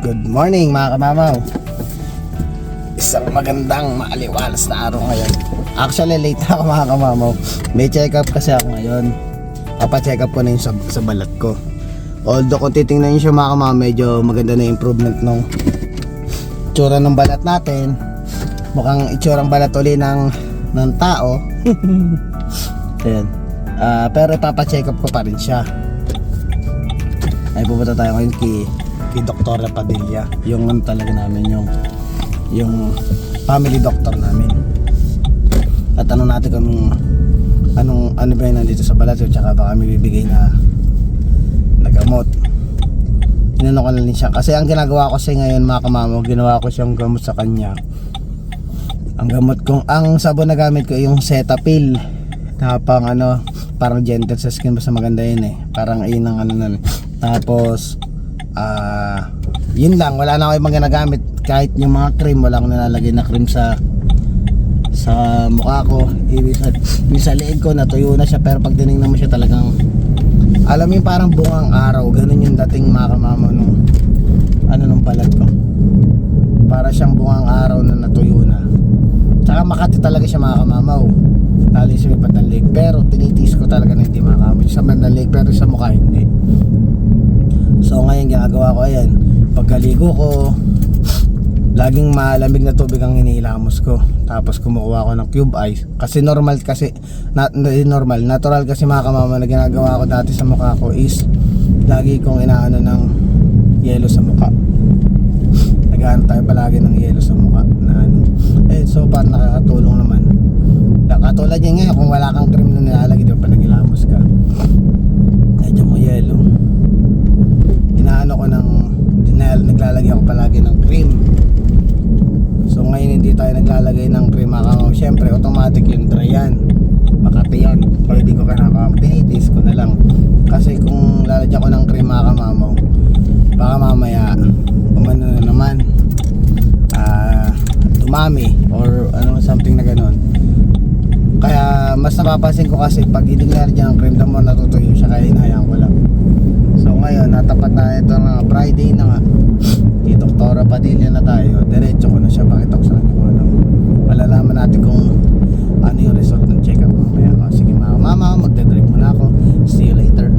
Good morning mga kamamaw. Isang magandang maaliwalas na araw ngayon. Actually late ako mga kamamaw. May check up kasi ako ngayon. Papa-check up ko na yung sa balat ko. Although kung titingnan nyo siya mga kamamaw, medyo maganda na improvement nung itsura ng balat natin. Mukhang itsurang balat uli ng tao. Ayan. Pero ipapa-check up ko pa rin siya. Ay pupunta tayo ngayon kay Dr. Padilla, yung talaga namin yung family doctor namin. At ano natin kung ano ba yung nandito sa balat at saka baka may bibigay na gamot. Inano ko na rin siya kasi ang ginagawa ko siya ngayon mga kamamo, ginawa ko siyang gamot sa kanya. Ang gamot kong, ang sabon na gamit ko yung Cetaphil na parang gentle sa skin, basta maganda yun eh, parang yun ang tapos yun lang, wala na ako ibang ginagamit. Kahit yung mga cream, wala akong nilalagay na cream sa mukha ko. Yung sa leeg ko natuyo na siya, pero pag tinignan mo siya talagang alam mo yung parang bungang araw, ganun yung dating mga kamama nung balat ko, para siyang bungang araw na natuyo na. Tsaka makati talaga siya mga kamamaw, lalo yung sumipat ng leg, pero tinitiis ko talaga na hindi makamit sa bandang leg, pero sa mukha hindi. So ngayon ginagawa ko, ayan, pagkaligo ko laging malamig na tubig ang inilamos ko, tapos kumukuha ko ng cube ice kasi natural kasi mga kamama na ginagawa ko dati sa mukha ko is lagi kong inaano ng yelo sa mukha. Nagaano tayo palagi ng yelo sa mukha na so far nakakatulong naman. Katulad yan ngayon, kung wala kang cream na nilalagay doon pa nagilamos ka, medyo mo yelo, naglalagay ako palagi ng cream. So ngayon hindi tayo naglalagay ng cream mga kamamaw. Siyempre automatic yung dry yan, makati yan, kaya hindi ko pinitis ko na lang. Kasi kung lalagyan ko ng cream mga kamamaw, baka mamaya umano na naman dumami or something na ganon. Kaya mas napapansin ko kasi pag hindi nilagyan ng cream, the more natutuyo siya, kaya hinahayaan ko lang. So ngayon natapat na ito na Friday na nga, kay Dr. Padilla na tayo, diretso ko na siya, pakita ko sa kanya kung malalaman natin kung ano yung result ng check up mamaya. Sige mga mama, magdadrive muna ako, see you later.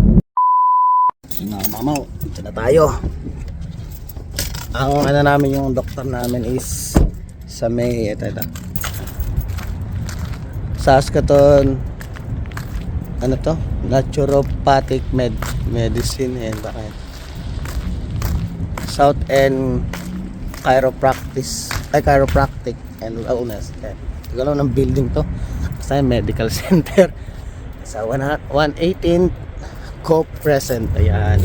Mga mama, dito na tayo. Ang namin yung doktor namin is sa may Saskatoon, naturopathic medicine and South End chiropractic and wellness. Tigalaw ng building to, basta medical center sa 118 Cope Crescent. Ayan,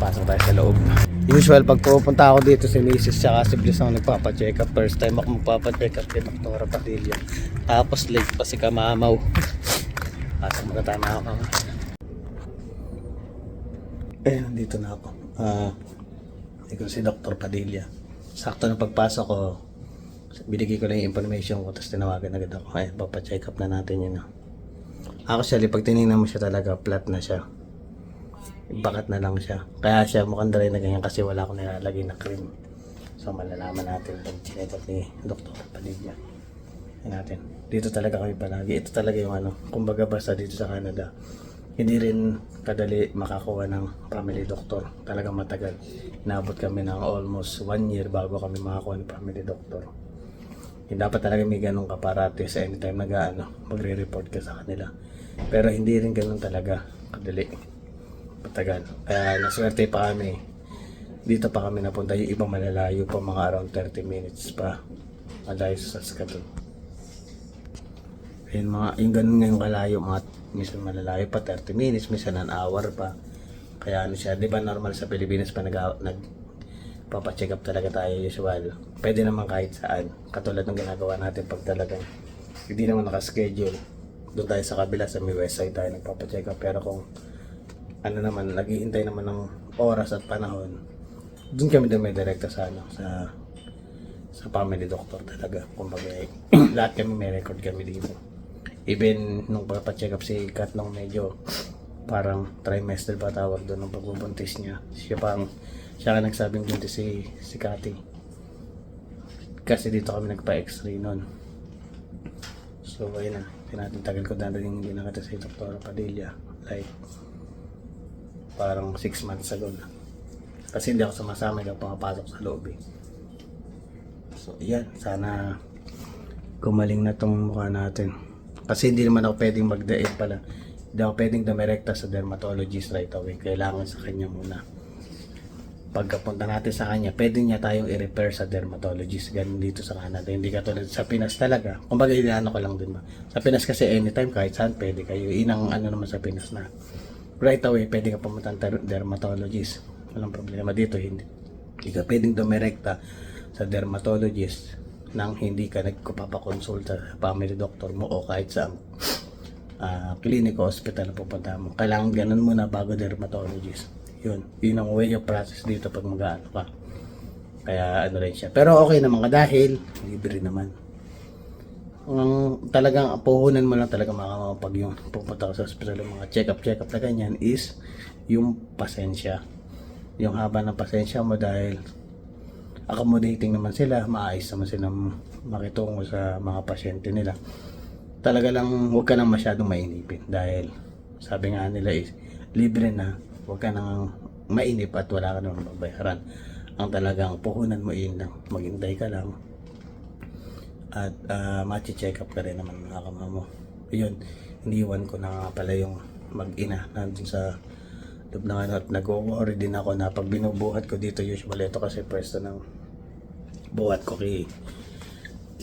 pasok tayo sa loob. Usual pag pupunta ako dito si Mrs. tsaka si Bliss ang nagpapacheck up. First time ako magpapacheck up kay Dr. Padilla, tapos late pa si kamamaw. Pasok muna tayo mga kamamaw. Nandito na ako. Ito si Dr. Padilla. Sakto na pagpasok ko, binigay ko na yung information ko, tapos tinawagan agad ako. Papacheck up na natin yun. Actually pag tinignan mo siya talaga, flat na siya, bakat na lang siya, kaya siya mukhang dry na ganyan kasi wala akong nilalagay na cream. So malalaman natin pag chinek up ni Dr. Padilla natin. Dito talaga kami palagi. Ito talaga yung kumbaga basta dito sa Canada hindi rin kadali makakuha ng family doctor. Talagang matagal. Inabot kami ng almost 1 year bago kami makakuha ng family doctor. Hindi dapat talaga may ganong kaparate sa anytime magre-report ka sa kanila. Pero hindi rin ganon talaga kadali. Matagal. Kaya naswerte pa kami. Dito pa kami napunta. Yung ibang malalayo pa, mga around 30 minutes pa malayo sa Saskatoon. Yung ganun ngayong kalayo, minsan malalayo pa 30 minutes, minsan an hour pa. Kaya siya, di ba normal sa Pilipinas pa nagpapacheck up talaga tayo usual. Pwede naman kahit saan. Katulad ng ginagawa natin pag talagang hindi naman nakaschedule. Doon tayo sa kabila, sa may west side tayo nagpapacheck up. Pero kung naghihintay naman ng oras at panahon, doon kami may direkta sa family doctor talaga. Kumbaga lahat kami may record kami dito. Even nung papacheck up si Kat nung medyo parang trimester pa tawag doon ng pagbubuntis niya. Siya ka nagsabing buntis si Cathy. Kasi dito kami nagpa-x-ray noon. So ayun na, tinatagal ko na rin hindi nakita si Dr. Padilla. Like, parang 6 months ago na. Kasi hindi ako sumasama, hindi ako pumapasok sa loob eh. So yan, sana gumaling na tong mukha natin. Kasi hindi naman ako pwedeng pala. Hindi ako pwedeng dumirekta sa dermatologist right away. Kailangan sa kanya muna. Pagkapunta natin sa kanya, pwede niya tayong i-repair sa dermatologist. Ganun dito sa Canada. Hindi katulad sa Pinas talaga. Kumbaga, inaano ko lang din ba. Sa Pinas kasi anytime, kahit saan, pwede kayo. Inang ano naman sa Pinas na right away, pwede ka pumunta ng dermatologist. Walang problema dito, hindi. Hindi ka pwedeng dumirekta sa dermatologist nang hindi ka nagpapakonsulta sa family doctor mo o kahit sa clinic o hospital na pupunta mo. Kailangan ganun muna bago dermatologist. Yun ang way of process dito pag mag-aano ka. Kaya ano rin siya. Pero okay naman ka dahil libre naman. Ang talagang puhunan mo lang talaga pag yung pupunta ka sa hospital, yung mga check-up na ganyan is yung pasensya. Yung haba ng pasensya mo dahil accommodating naman sila, maayos naman sila makitungo sa mga pasyente nila. Talaga lang huwag ka nang masyadong mainipin dahil sabi nga nila is libre na, huwag ka nang mainip at wala ka nang mabayaran. Ang talagang puhunan mo yun lang, maghintay ka lang at check up ka rin naman mga kama mo. Yun, iniwan ko na nga pala yung mag-ina nandun sa loob na at nag-worry din ako na pag binubuhat ko dito, usually ito kasi pwesto ng buhat ko kay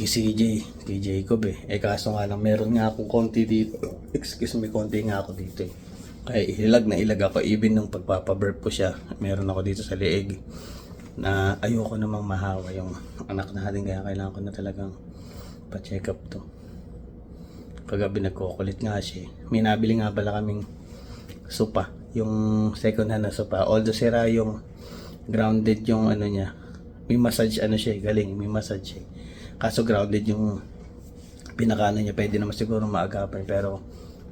kay Jacob eh. Kaso nga lang meron nga akong konti dito, konti nga ako dito eh. Kaya ilag ako even nung pagpapaburp ko siya, meron ako dito sa leeg na ayoko namang mahawa yung anak natin, kaya kailangan ko na talagang pa-check up to. Kagabi nagkukulit nga siya. May nabili nga pala kaming sopa, yung second hand na sopa. Although sira yung grounded yung ano niya, may massage ano siya, galing, may massage siya. Kaso grounded yung pinakaano niya, pwede naman siguro maagapan, pero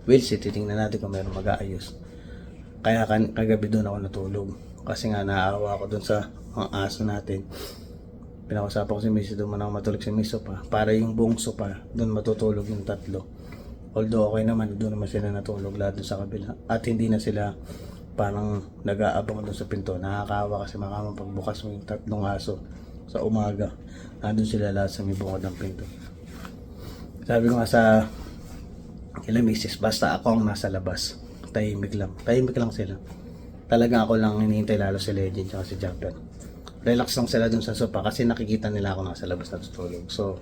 we'll see, titingnan natin kung meron mag-aayos. Kaya kagabi doon ako natulog. Kasi nga naawa ako doon sa mga aso natin. Pinakasapan ko si Missy, doon man ako matulog si Missy pa. Para yung buong sopa, doon matutulog yung tatlo. Although okay naman, doon naman sila natulog lahat doon sa kabila. At hindi na sila parang nag-aabang doon sa pinto. Nakakawa kasi makamang pagbukas mo yung tatlong aso sa umaga. Nandun sila lahat sa may bungad ng pinto. Sabi ko nga sa kila misis, basta ako ang nasa labas, tahimik lang sila. Talaga ako lang hinihintay, lalo si Legend at si Japper. Relax lang sila dun sa sopa kasi nakikita nila ako nasa labas natutulog. So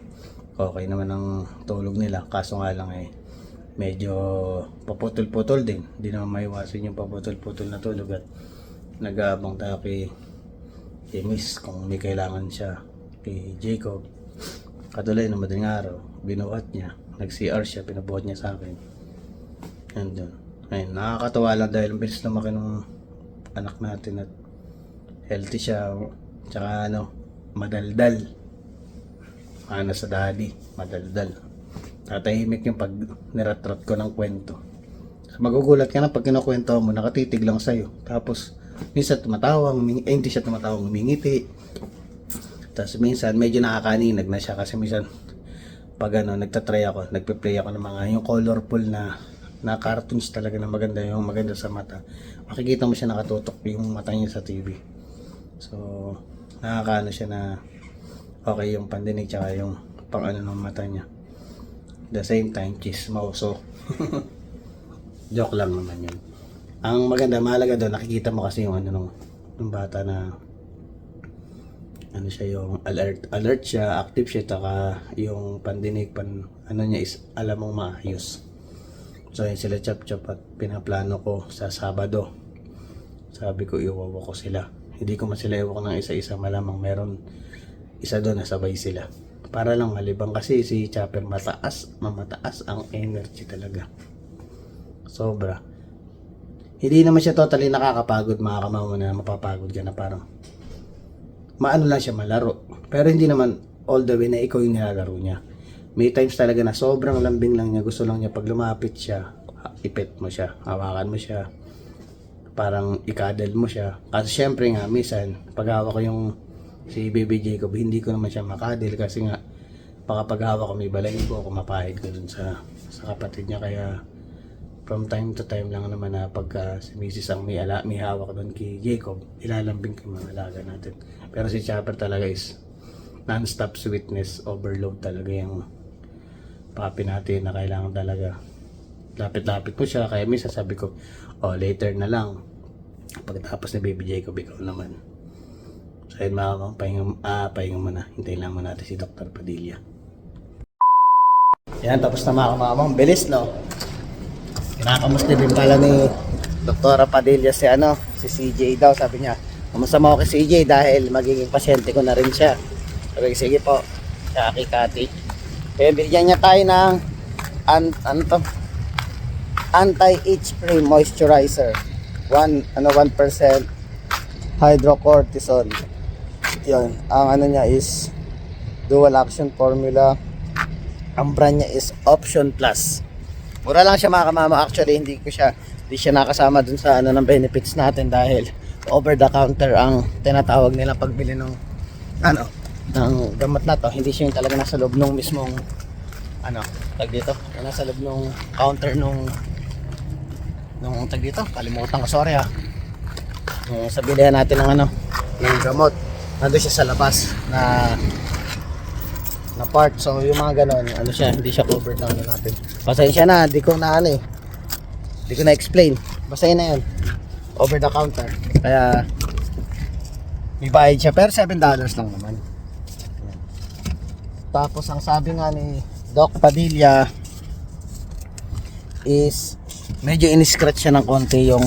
okay naman ang tulog nila, kaso nga lang medyo paputol-putol din. Hindi naman maiwasan yung paputol-putol na tulog at nag-aabang tayo kay Miss kung may kailangan siya kay Jacob. Katulad ng madaling araw, binuhat niya, nag-CR siya, pinabuhat niya sa akin. Andun. Ayun, nakakatawa lang dahil ang bilis lumaki ng anak natin at healthy siya, tsaka madaldal. Sa daddy, madaldal. Tatahimik yung pag niratrat ko ng kwento. So, magugulat ka na pag kinukwento mo, nakatitig lang sa'yo. Tapos, minsan tumatawa, hindi siya tumatawa, humingiti. Tapos minsan, medyo nakakaninag na siya kasi minsan, pag nagtatry ako, nagpe-play ako ng mga yung colorful na cartoons talaga na maganda, yung maganda sa mata. Makikita mo siya nakatutok yung mata niya sa TV. So, nakakaano siya na okay yung pandinig tsaka yung pang ng mata niya. The same time, chismoso. Joke lang naman yun. Ang maganda, mahalaga doon, nakikita mo kasi yung nung bata na siya, yung alert siya, active siya, taka yung pandinig niya is alam mong maayos. So yun sila chap at pinaplano ko sa Sabado. Sabi ko iwawa ko sila. Hindi ko man sila iwawa ng isa-isa, malamang meron isa doon na sabay sila. Para lang malibang kasi si Chopper mataas ang energy talaga. Sobra. Hindi naman siya totally nakakapagod, mga kamamo, na mapapagod ka na parang maano lang siya malaro. Pero hindi naman all the way na ikaw yung nilalaro niya. May times talaga na sobrang lambing lang niya. Gusto lang niya pag lumapit siya, ipet mo siya, hawakan mo siya, parang ikadal mo siya. Kasi syempre nga, minsan, pag hawak ko yung si Baby Jacob, hindi ko naman siya makadil kasi nga, baka pag hawak ko may balahibo ako, mapahid ko dun sa kapatid niya. Kaya, from time to time lang naman na pagka si Mrs. ang may hawak doon kay Jacob, ilalambing ko yung mga alaga natin. Pero si Chopper talaga is non-stop sweetness overload talaga yung papi natin na kailangan talaga lapit-lapit ko siya. Kaya minsan sabi ko, later na lang pagkatapos ni Baby Jacob, ikaw naman. So yun mga kamang, pahinga muna, hintayin lang muna natin si Dr. Padilla. Yan, tapos na mga kamamang, bilis no. Kinakamusta din pala ni Dr. Padilla si CJ daw, sabi niya kamusta mo ako kay CJ dahil magiging pasyente ko na rin siya. Sabi, sige po, sa kay Kati. Kaya binigyan niya tayo ng anti-itch cream moisturizer. 1% hydrocortisone. Yun, ang niya is dual action formula. Ang brand niya is Option Plus. Mura lang siya mga kamama. Actually, hindi siya nakasama dun sa ng benefits natin dahil over the counter ang tinatawag nila pagbili ng ng gamot na to. Hindi siya yung talaga nasa loob nung mismong tag dito, nasa loob nung counter nung tag dito, kalimutan ko, sorry sa bilihan natin ng ng gamot, nandun siya sa labas na part. So yung mga ganon, siya, hindi siya covered ng natin. Pasensya na, di ko na explain, basta yun na yun, over the counter, kaya may bayad siya, pero $7 lang naman. Tapos ang sabi nga ni Doc Padilla is medyo in-scratch siya ng konti yung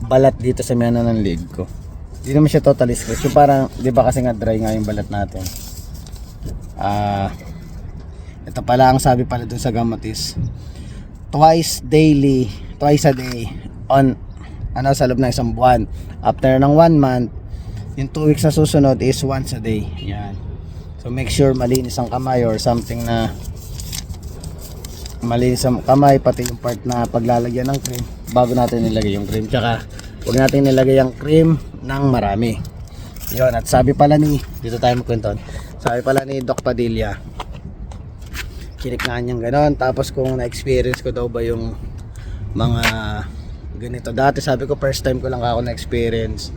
balat dito sa mena ng leg ko. Hindi naman siya totally scratch. Yung parang, di ba kasi nga dry nga yung balat natin. Ito pala ang sabi pala dun sa gamot is twice a day on sa loob ng isang buwan. After ng 1 month, yung 2 weeks na susunod is once a day. Yan. So make sure malinis ang kamay or something na malinis ang kamay, pati yung part na paglalagyan ng cream bago natin nilagay yung cream. Tsaka huwag natin nilagay yung cream ng marami. Yun, at sabi pala dito tayo magkwenton, sabi pala ni Doc Padilla, kiniknaan niyang ganon. Tapos kung na-experience ko daw ba yung mga ganito dati, sabi ko first time ko lang ako na-experience.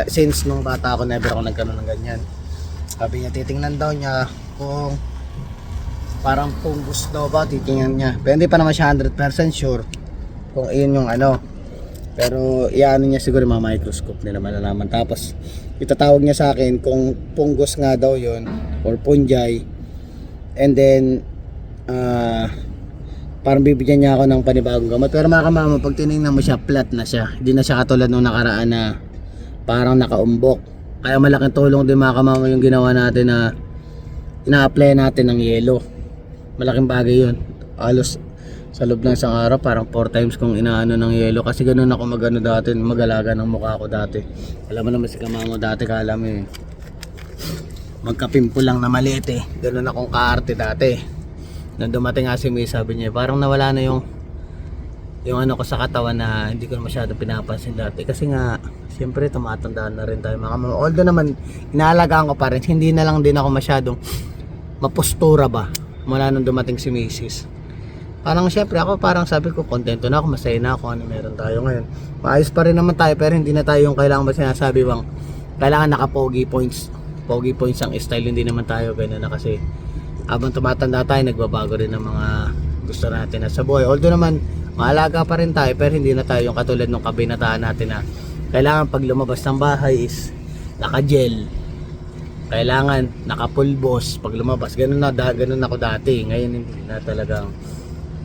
Since nung bata ako, never ako nagkaroon ng ganyan. Sabi niya, titingnan daw niya kung parang fungus daw ba, titingnan niya. Pero hindi pa naman siya 100% sure kung iyon yung pero iano niya siguro mga microscope nila malalaman. Tapos itatawag niya sa akin kung fungus nga daw yon or fungi, and then parang bibigyan niya ako ng panibagong gamot. Pero mga kamama, pag tinignan mo siya, flat na siya, hindi na siya katulad nung nakaraan na parang nakaumbok. Kaya malaking tulong din mga kamama yung ginawa natin na ina-apply natin ng yelo. Malaking bagay yun. Halos sa loob ng isang araw, parang 4 times kong inaano ng yelo. Kasi ganun ako dati, mag-alaga ng mukha ko dati. Alam mo naman si kamama dati, kala mo magkapimpo lang na maliit Ganun akong kaarte dati. Nung dumating nga si May, sabi niya, parang nawala na yung ko sa katawan na hindi ko na masyadong pinapansin dati. Kasi nga, siyempre tumatandaan na rin tayo mga kamama. Although naman, inaalagaan ko pa rin, hindi na lang din ako masyadong mapostura ba mula nung dumating si Mrs. Parang siyempre ako, parang sabi ko, kontento na ako, masaya na ako, meron tayo ngayon. Maayos pa rin naman tayo, pero hindi na tayo yung kailangan ba sinasabi bang kailangan naka-pogi points ang style. Hindi naman tayo ganun na, kasi habang tumatanda tayo, nagbabago rin ng mga gusto natin na sa buhay. Although naman, maalaga pa rin tayo, pero hindi na tayo yung katulad ng kabinataan natin na kailangan pag lumabas ng bahay is naka-gel, kailangan nakapulbos pag lumabas. Ganun ako dati. Ngayon hindi na, talagang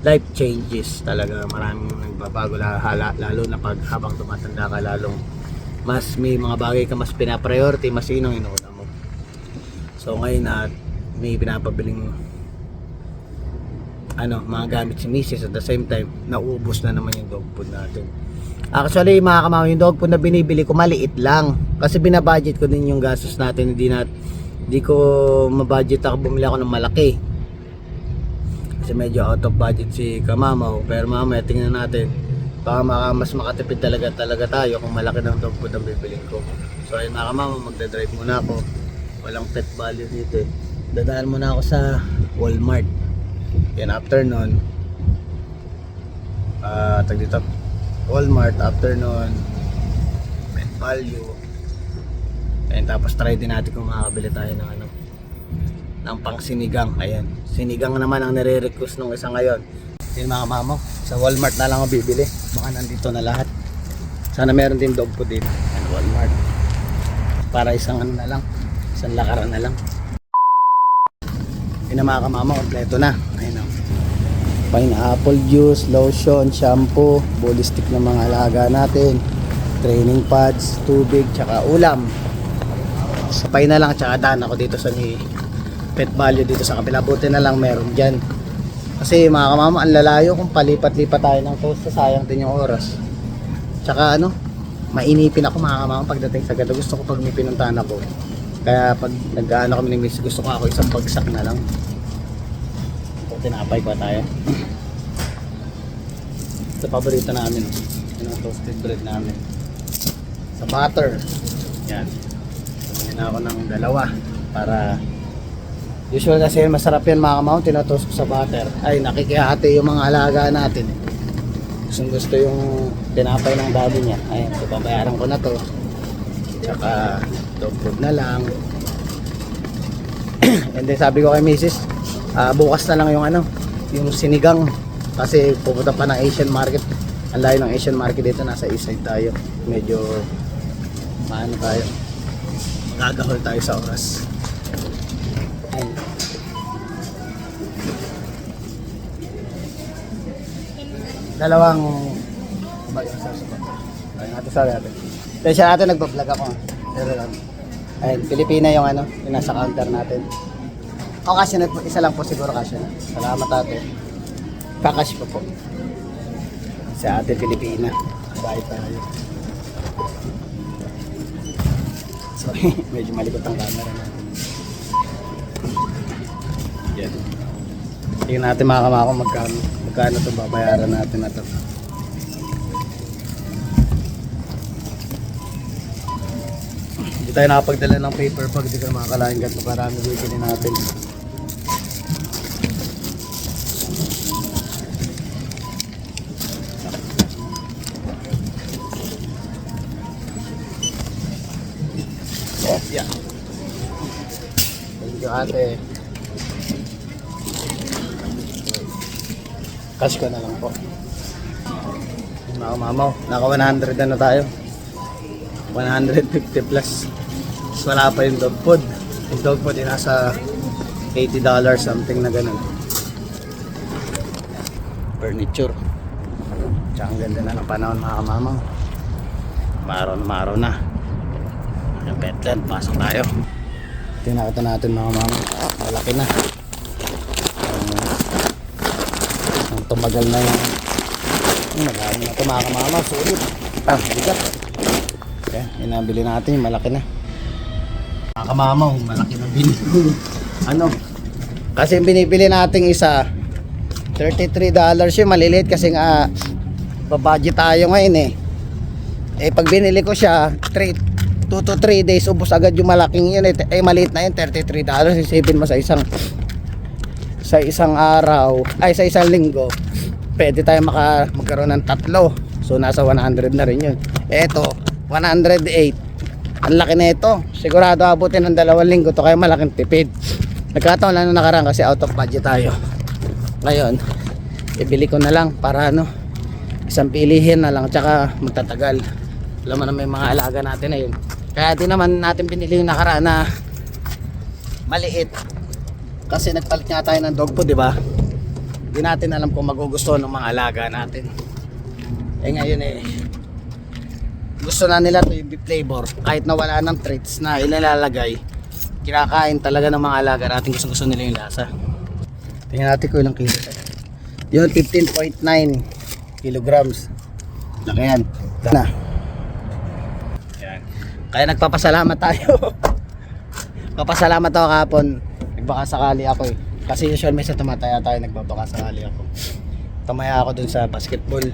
life changes talaga. Maraming nagbabago lalo na pag habang tumatanda ka, lalong mas may mga bagay ka mas pinapriority, mas inong inuuna mo. So ngayon may pinapabiling mga gamit si Mrs. At the same time, nauubos na naman yung dog food natin. Actually mga kamama, yung dog food na binibili ko maliit lang, kasi binabudget ko din yung gastos natin. Hindi ko mabudget ako bumili ako ng malaki. Kasi medyo out of budget si Kamamaw. Pero mamaya tingnan natin. Baka mas makatipid talaga tayo kung malaki ng dog food ang bibilin ko. So ayun mga Kamamaw, magdadrive muna ako. Walang pet value dito eh. Dadaan muna ako sa Walmart. Yan after nun, dito Walmart, after nun pet value. And tapos try din natin kung makakabili tayo ng ng pang sinigang. Ayan, sinigang naman ang nire-request nung isa ngayon. Yung mga mamo, sa Walmart na lang ako bibili. Baka nandito na lahat. Sana meron din dog food dito. Ayan, Walmart. Para isang na lang, isang lakaran na lang. Yun na mga kamama, kompleto na. Ayun o. Pineapple juice, lotion, shampoo, bully stick ng mga alaga natin, training pads, tubig, tsaka ulam. Sapay na lang, tsaka daan ako dito sa may pet value dito sa kapila. Buti na lang meron dyan. Kasi mga kamama, ang lalayo kung palipat-lipat tayo ng toast, sayang din yung oras. Tsaka mainipin ako mga kamama pagdating sa ganda. Gusto ko pag may pinuntahan ako. Kaya pag nag-ano kami ng miss, gusto ko ako isang bagsak na lang. So, tinapay pa tayo. Ito paborito namin. Yung toasted bread namin. Sa butter. Yan. Sabihin na ako ng dalawa. Para usual kasi masarap yan mga kamahon, tinatoast ko sa butter. Ay, nakikihati yung mga alaga natin. Gusto yung tinapay ng daddy niya. Ayun, so pabayaran ko na to. Tsaka dog food na lang. And then sabi ko kay Mrs. Bukas na lang yung sinigang. Kasi pupunta pa ng Asian market. Ang layo ng Asian market dito, nasa east side tayo. Medyo paano tayo, magagahol tayo sa oras. Ayun. Dalawang Tesya natin, nagpa-vlog ako. Ayun, Pilipina yung yung nasa counter natin. O kasi isa lang po siguro kasi na. Salamat ate. Kakash po po. Sa ate Pilipina. Bye tayo. Sorry, medyo malikot ang camera natin. Yan. Tingnan natin mga kamako magkano itong babayaran natin na ito. Hindi tayo nakapagdala ng paper pag di ka makakalain ganito karami bibili natin. Yeah. Thank you ate. Cash ko na lang po. Mga mamaw, naka 100 na tayo. 150 plus. So, wala pa yung dog food. Yung dog food ay nasa $80 something na ganun. Furniture. Tsaka ang ganda na ng panahon mga kamamaw. Maraw na. Yung petland, pasok tayo. Tinakita natin mga mamaw. Malaki na. Tumagal na yung madami na ito mga kamama, sulit. Bigat. Okay, inabili natin yung malaki na mga kamama, malaki na binili. Kasi yung binibili natin isa $33 yung maliliit kasi nga babudget tayo ngayon pag binili ko siya 2 to 3 days ubos agad yung malaking yun maliit na yun $33, isipin mo sa isang araw ay sa isang linggo pwede tayo magkaroon ng 3, so nasa 100 na rin yun. Eto 108, ang laki na ito, sigurado abutin ng 2 linggo to, kaya malaking tipid. Nagkataon lang na nakaraan kasi out of budget tayo ngayon, ibili ko na lang para isang pilihin na lang, tsaka magtatagal. Alam mo na may mga alaga natin na yun, kaya di naman natin binili yung nakaraan na maliit. Kasi nagpalit nga tayo ng dog food, di ba? Hindi natin alam kung magugustuhan ng mga alaga natin. Ngayon gusto na nila to yung beef flavor. Kahit na wala ng treats na ilalagay, kinakain talaga ng mga alaga natin. Gusto nila yung lasa. Tingnan natin kung ilang kilo. Yun, 15.9 kilograms. Laki yan. Na. Yan. Kaya nagpapasalamat tayo. Papasalamat ako kahapon. Baka sakali ako Kasi usual may sa tumataya tayo, nagbabaka sakali ako. Tumaya ako dun sa basketball.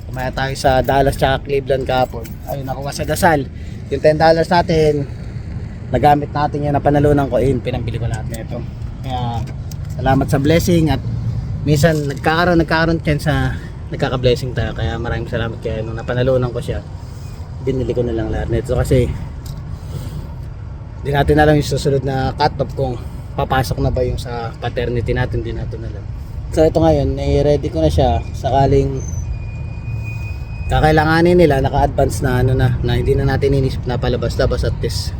Tumaya tayo sa Dallas tsaka Cleveland kahapon. Ayun, nakuha sa Dasal. Yung $10 natin, nagamit natin yan na panalunan ko in. Pinambili ko lahat nito. Kaya salamat sa blessing at minsan nagkakaroon chance sa nagkaka-blessing tayo. Kaya maraming salamat kaya nung napanalunan ko siya, binili ko na lang lahat nito kasi di natin alam yung susunod na cut-off kung papasok na ba yung sa paternity natin, di natin alam. So ito ngayon, ready ko na siya sakaling kakailanganin nila, naka-advance na na hindi na natin inisip na palabas-labas at least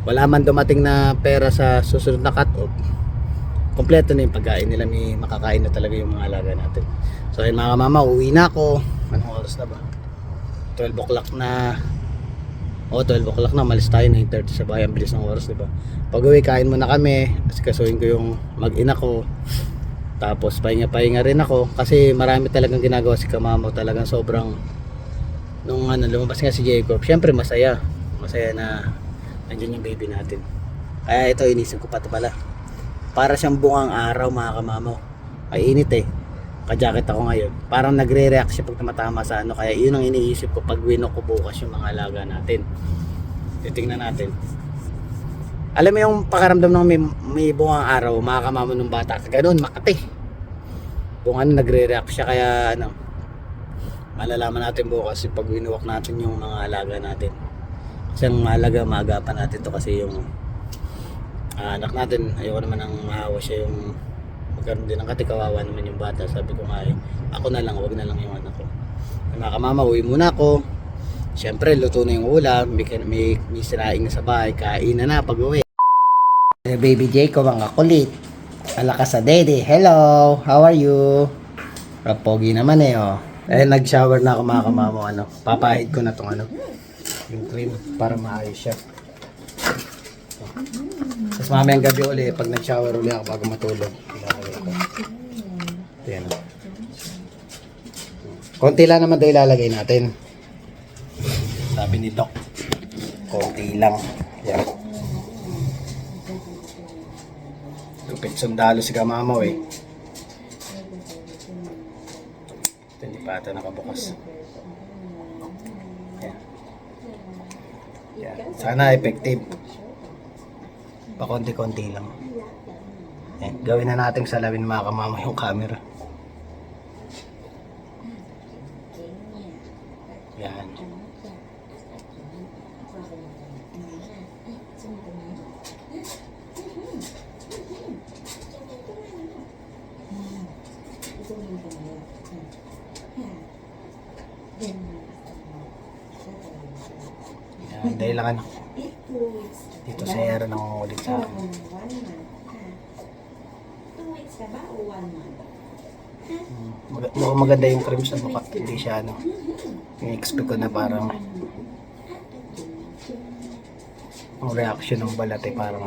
wala man dumating na pera sa susunod na cut-off, kompleto na yung pagkain nila, may makakain na talaga yung mga alaga natin. So ayun mga mama, uwi na ako. Anong oras na ba? 12 o'clock na. 12 o'clock na, malis tayo 9:30 sa bahay. Ang bilis ng oras, diba? Pag uwi, kain muna kami. Asikasuhin ko yung mag-ina ko. Tapos pahinga-pahinga rin ako. Kasi marami talagang ginagawa si Kamamo. Talagang sobrang nung lumabas nga si Jacob, syempre masaya. Masaya na nandiyan yung baby natin. Kaya ito, inisip ko pa ito pala. Para siyang bungang araw mga Kamamo. Ay init eh. Ka-jacket ako ngayon. Parang nagre-react siya pag tumatama sa ano. Kaya yun ang iniisip ko pag winok ko bukas yung mga alaga natin. Titingnan natin. Alam mo yung pakaramdam ng may bungang araw, mga Kamamo nung bata. Ganun, makati. Kung ano, nagre-react siya. Kaya ano, malalaman natin bukas yung pag winuwak natin yung mga alaga natin. Kasi ang mahalaga, maagapan natin to kasi yung anak natin, ayoko naman ang mahawa siya yung magkaroon din ng katikawawa naman yung bata. Sabi ko nga ako na lang, wag na lang yung anak ko. Mga Kamama, uwi muna ako. Siyempre, luto na yung ulam. May sinaing na sa bahay. Kain na pag uwi. Baby Jacob ang kakulit. Alakas sa dede. Hello, how are you? Rapogi naman oh. Nag-shower na ako mga Kamama. Papahid ko na tong yung cream para maayos siya. Tapos mamayang gabi uli, pag nag-shower uli ako bago matulog. Ayan. Konti lang naman ito ilalagay natin. Sabi ni Doc, konti lang. Ayan. Lupit sundalo si Kamamo eh. Ito hindi pa ito nakabukas. Ayan. Ayan. Sana effective. Pakonti-konti lang. Ayan. Gawin na natin salawin mga Kamamo yung camera. Yan. Yan, dahil lang dito sa era nang ulit sa akin. 2 weeks ka ba o 1 month? Mukhang maganda yung cream sa mukha. Hindi siya i-expect ko na parang ang reaction ng balat eh parang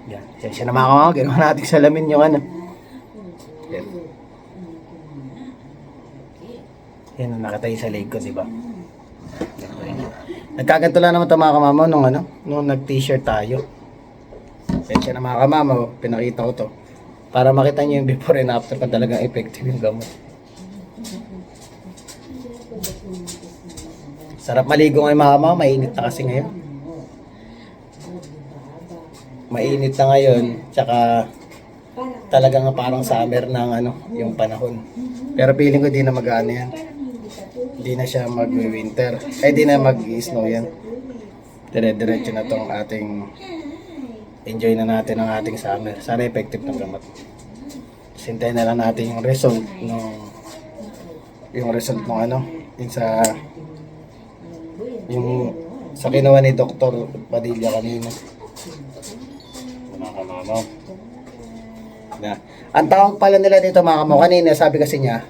yan. Siya na mga Kamamo, ginawa natin salamin yung yan. Yan ang nakatayo sa leg ko, diba? Nagkaganto lang naman ito mga Kamamo nung nag-t-shirt tayo. Siya na mga Kamamo, pinakita ko to para makita niyo yung before and after kung talagang effective yung gamot. Sarap maligo ngayon mga Kamamo, mainit na kasi ngayon. Mainit na ngayon, tsaka talagang parang summer ng yung panahon. Pero feeling ko di na mag-ano yan. Di na siya mag-winter. Di na mag-snow yan. Dire-diretso na tong ating enjoy na natin ang ating summer. Sana effective ng gamot. Sintayin na lang natin yung result yung sa kinuha ni Dr. Padilla kanina. Mga Kamamo. Ang tawag pala nila dito mga Kamamo, kanina sabi kasi niya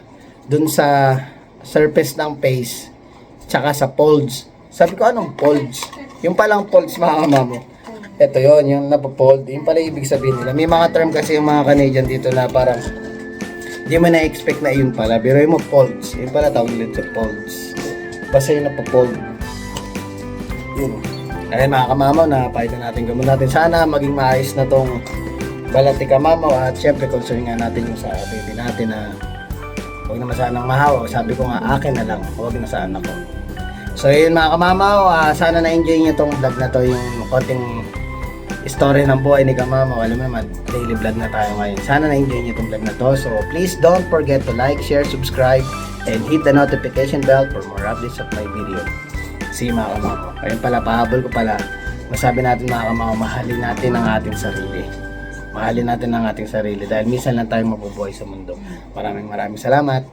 dun sa surface ng face tsaka sa folds. Sabi ko anong folds? Yung palang folds mga Kamamo. Ito yon yung napofold. Yung pala ibig sabihin nila. May mga term kasi yung mga Canadian dito na parang hindi mo na-expect na yun pala. Pero yung folds. Yung pala tawag nila ito folds. Basta yung napofold. Yun. Ayun mga kamamaw, napaitan natin gamot natin. Sana maging maayos na tong balat ni kamamaw. At syempre concern nga natin yung sa baby natin na huwag naman sanang mahawa. Sabi ko nga akin na lang, huwag na sa anak ko. So yun mga kamamaw, sana na-enjoy nyo tong vlog na to, yung konting story ng buhay ni kamamaw. Alam mo naman, daily vlog na tayo ngayon. Sana na-enjoy nyo tong vlog na to. So please don't forget to like, share, subscribe, and hit the notification bell for more updates of my video. See mga kamamaw. Ayun pala, pahabol ko pala. Masabi natin mga kamamaw, mahalin natin ang ating sarili. Mahalin natin ang ating sarili dahil minsan lang tayo mabubuhay sa mundo. Maraming salamat.